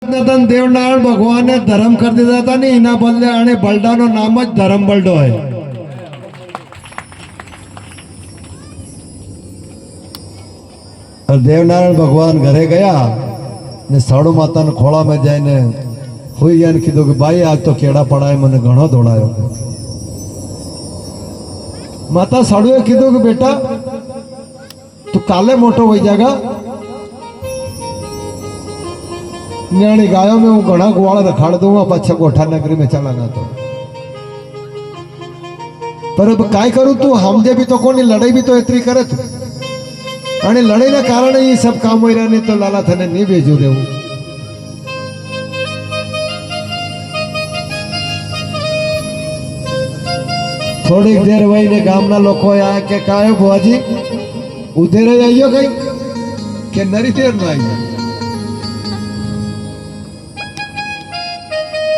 ने तन देवनारायण भगवान ने धर्म कर दिया था नहीं, इना बदले आने बल्डा नो नाम ज धर्म बल्डो है। और देवनारायण भगवान घरे गया ने साड़ू माता ने खोला में जाने हुई यान कीधु कि भाई आज तो केड़ा पड़ा है, मने घणो दौड़ायो। माता साड़ुए कीधु कि बेटा तू काले मोटो हो जाएगा, न्याणी गायों में हूँ घना गुवाड़ा रखाड़ दूंगा, पछे कोठा नगरी में चला गया। तो पर अब काय करूं, तू हमजे भी तो कोनी, लड़ाई भी तो इतनी करे तू, आणि लड़ाई ना कारण ये सब काम हो रहा, नहीं तो लाला थने नहीं भेजू देऊ। थोड़ी देर वही ने गामना लोको आया के कायो बुआजी उधेरे आइयो गई के नरी देर ना आई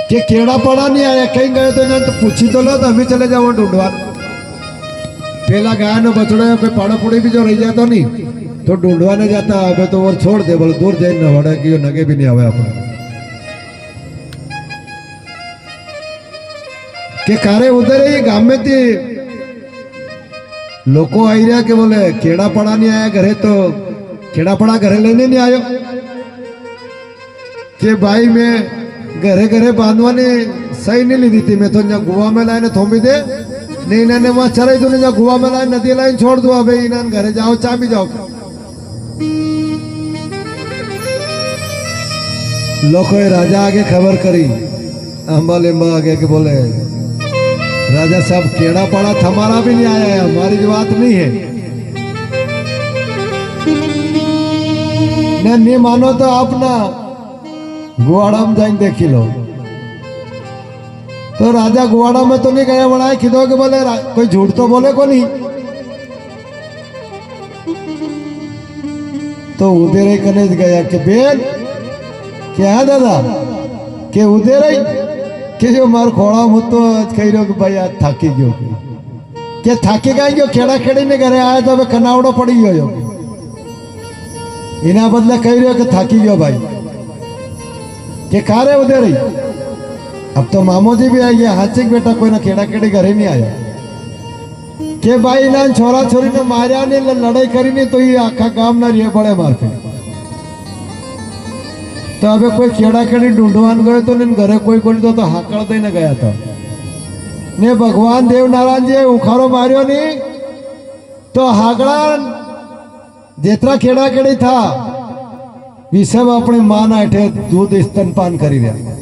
के केड़ा पड़ा नहीं आया, कहीं गए तो ना तो पूछी तो लो, तो अभी चले जाओ ढूंढवा। पहला गाय ने बछड़े पे पाड़ा पुड़ी भी जो रह जाता नहीं तो ढूंढवाने जाता, अबे तो वो छोड़ दे, बोले दूर जाए न वड़ा की नगे भी नहीं आवे अपने के कारे उधर ही गांव में थी लोको आई रहा के बोले केड़ा पड़ा नहीं आया घरे, तो केड़ा पड़ा घरे लेने नहीं आयो के भाई मैं घरे घरे बांधवाने सही नहीं ली थी, मैं तो यहाँ गुआ में लाइन थोमी दे नहीं इन्होंने वहां चराई दूने, जहाँ गुआ में लाइन नदी लाइन छोड़ दो, अबे इन्होंने घरे जाओ चा भी जाओ। लोको राजा आगे खबर करी, अंबा लिंबा आगे के बोले राजा साहब केड़ा पड़ा हमारा भी नहीं आया है, हमारी बात नहीं है, नहीं मानो तो आप ना गुवाड़ा में जाइन देखी लो। तो राजा गुवाड़ा में तो नहीं गया, बनाए खिदो के बोले कोई झूठ तो बोले को नहीं, तो उधर ही कने गया कि बेल क्या है दादा के उधर ही के जो मार खोड़ा मु तो कही रहो कि भाई आज थाकी गयो के थाकी गयो, खेड़ा खेड़ी ने घरे आया तो कनावड़ो पड़ी गयो, इना बदले कही रहो कि थाकी गयो भाई के कारे उधर ही। अब तो मामो जी भी आई गया, हाचिक बेटा कोई ना खेड़ा खेड़ी घरे नहीं आया के भाई ना छोरा छोरी ने मारिया नहीं, लड़ाई करी नहीं, तो ये आखा गांव ना रही बड़े मार के। तो अबे कोई खेड़ा खेड़ी ढूंढवान गए तो नहीं घरे कोई कोई तो हाकड़ दे न गया था ने भगवान देव नारायण जी उखाड़ो मारियो नहीं, तो हाकड़ा जेतरा खेड़ा खेड़ी था ये सब अपनी मां ना हेठे दूध स्तनपान करी रहा।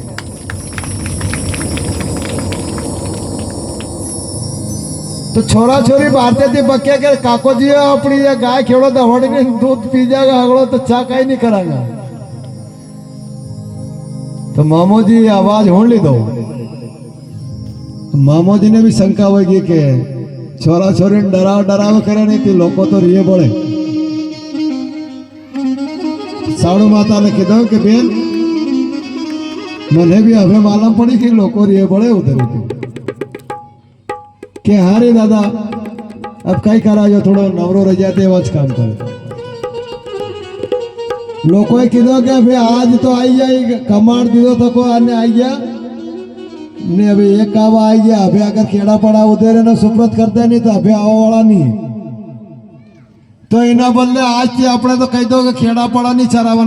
तो छोरा छोरी भारते थी बक्या के काको जी अपनी ये गाय खेड़ो दौड़ी ने दूध पी जाएगा अगड़ो तो चा कहीं नहीं करागा। तो मामो जी आवाज होड़ ली दो, तो मामो जी ने भी शंका होगी कि छोरा छोरी डराव डराव करे नहीं थी, लोगों तो रिये बोले। साड़ू माता ने कीधो कि बेन मने भी हमें मालूम पड़ी कि लोगों रिये बोले उधर के हारे दादा अब कई करा जो थोड़ो नवरो रह जाते वच काम करे। लोगों कीधो कि अभी आज तो आई जाए कमांड दीदो तो को आने आई गया ने, अभी एक कावा आई गया, अभी अगर केड़ा पड़ा उधर ना सुप्रत करते नहीं तो अभी आवा वाला नहीं, तो इना बदले आज अपने तो कही दो कि खेड़ा पड़ा नहीं चरावा।